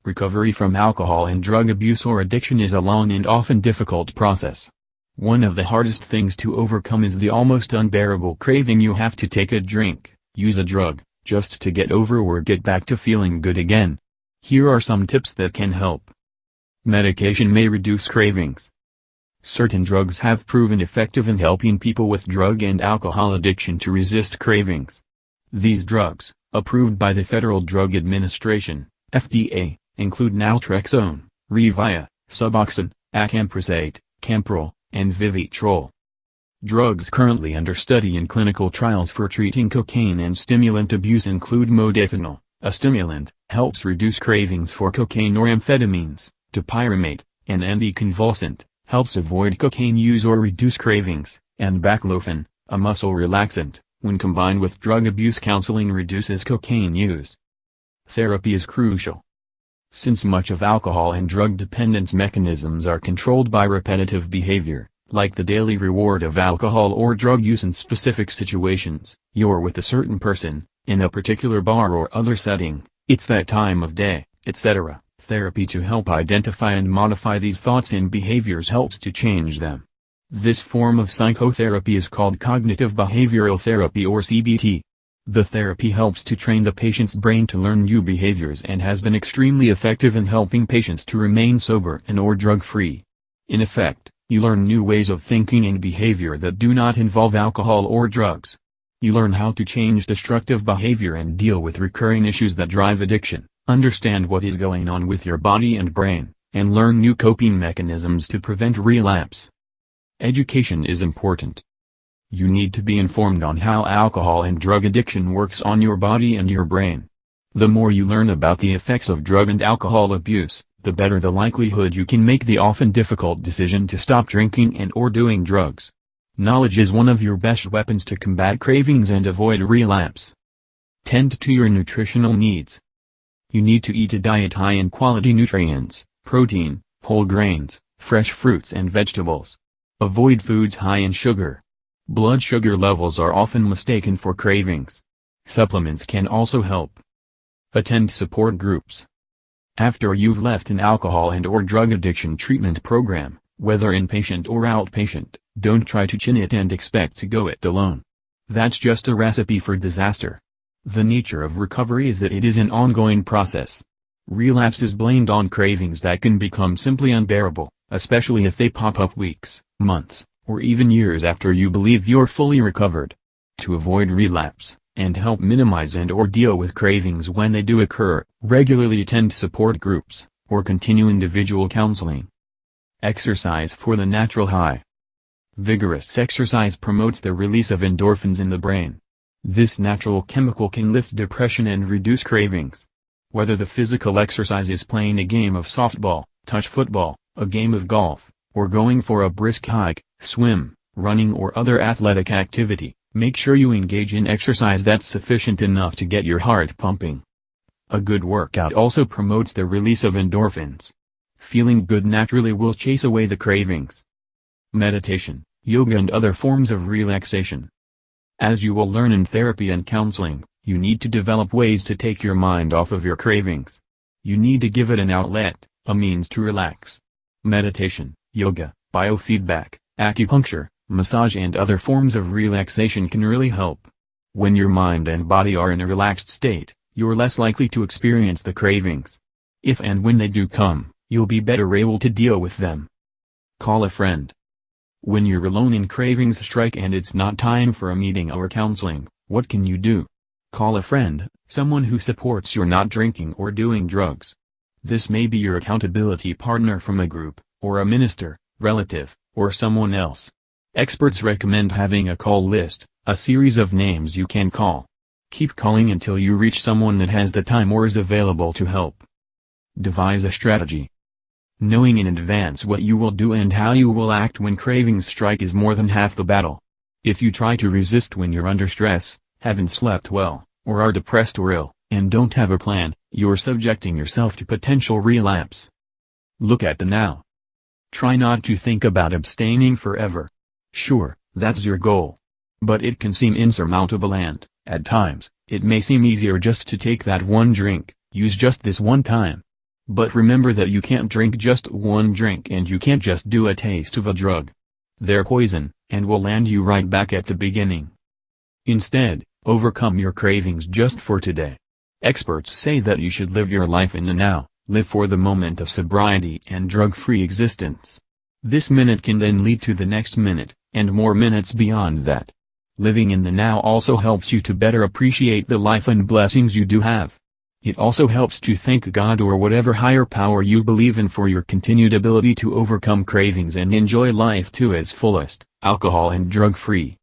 Recovery from alcohol and drug abuse or addiction is a long and often difficult process. One of the hardest things to overcome is the almost unbearable craving you have to take a drink, use a drug, just to get over or get back to feeling good again. Here are some tips that can help. Medication may reduce cravings. Certain drugs have proven effective in helping people with drug and alcohol addiction to resist cravings. These drugs, approved by the Federal Drug Administration, FDA, include naltrexone, Revia, Suboxone, acamprosate, Camprol, and Vivitrol. Drugs currently under study in clinical trials for treating cocaine and stimulant abuse include modafinil, a stimulant, helps reduce cravings for cocaine or amphetamines, topiramate, an anticonvulsant, helps avoid cocaine use or reduce cravings, and baclofen, a muscle relaxant, when combined with drug abuse counseling reduces cocaine use. Therapy is crucial. Since much of alcohol and drug dependence mechanisms are controlled by repetitive behavior, like the daily reward of alcohol or drug use in specific situations, you're with a certain person, in a particular bar or other setting, it's that time of day, etc. Therapy to help identify and modify these thoughts and behaviors helps to change them. This form of psychotherapy is called cognitive behavioral therapy or CBT. The therapy helps to train the patient's brain to learn new behaviors and has been extremely effective in helping patients to remain sober and/or drug-free. In effect, you learn new ways of thinking and behavior that do not involve alcohol or drugs. You learn how to change destructive behavior and deal with recurring issues that drive addiction, understand what is going on with your body and brain, and learn new coping mechanisms to prevent relapse. Education is important. You need to be informed on how alcohol and drug addiction works on your body and your brain. The more you learn about the effects of drug and alcohol abuse, the better the likelihood you can make the often difficult decision to stop drinking and/or doing drugs. Knowledge is one of your best weapons to combat cravings and avoid relapse. Tend to your nutritional needs. You need to eat a diet high in quality nutrients, protein, whole grains, fresh fruits and vegetables. Avoid foods high in sugar. Blood sugar levels are often mistaken for cravings. Supplements can also help. Attend support groups. After you've left an alcohol and/or drug addiction treatment program, whether inpatient or outpatient, don't try to chin it and expect to go it alone. That's just a recipe for disaster. The nature of recovery is that it is an ongoing process. Relapse is blamed on cravings that can become simply unbearable, especially if they pop up weeks, months, or even years after you believe you're fully recovered. To avoid relapse, and help minimize and/or deal with cravings when they do occur, regularly attend support groups, or continue individual counseling. Exercise for the natural high. Vigorous exercise promotes the release of endorphins in the brain. This natural chemical can lift depression and reduce cravings. Whether the physical exercise is playing a game of softball, touch football, a game of golf, or going for a brisk hike, swim, running or other athletic activity, make sure you engage in exercise that's sufficient enough to get your heart pumping. A good workout also promotes the release of endorphins. Feeling good naturally will chase away the cravings. Meditation, yoga and other forms of relaxation. As you will learn in therapy and counseling, you need to develop ways to take your mind off of your cravings. You need to give it an outlet, a means to relax. Meditation, yoga, biofeedback, acupuncture, massage and other forms of relaxation can really help. When your mind and body are in a relaxed state, you're less likely to experience the cravings. If and when they do come, you'll be better able to deal with them. Call a friend. When you're alone and cravings strike and it's not time for a meeting or counseling, what can you do? Call a friend, someone who supports your not drinking or doing drugs. This may be your accountability partner from a group, or a minister, relative, or someone else. Experts recommend having a call list, a series of names you can call. Keep calling until you reach someone that has the time or is available to help. Devise a strategy. Knowing in advance what you will do and how you will act when cravings strike is more than half the battle. If you try to resist when you're under stress, haven't slept well, or are depressed or ill, and don't have a plan, you're subjecting yourself to potential relapse. Look at the now. Try not to think about abstaining forever. Sure, that's your goal. But it can seem insurmountable and, at times, it may seem easier just to take that one drink, use just this one time. But remember that you can't drink just one drink and you can't just do a taste of a drug. They're poison, and will land you right back at the beginning. Instead, overcome your cravings just for today. Experts say that you should live your life in the now, live for the moment of sobriety and drug-free existence. This minute can then lead to the next minute, and more minutes beyond that. Living in the now also helps you to better appreciate the life and blessings you do have. It also helps to thank God or whatever higher power you believe in for your continued ability to overcome cravings and enjoy life to its fullest, alcohol and drug-free.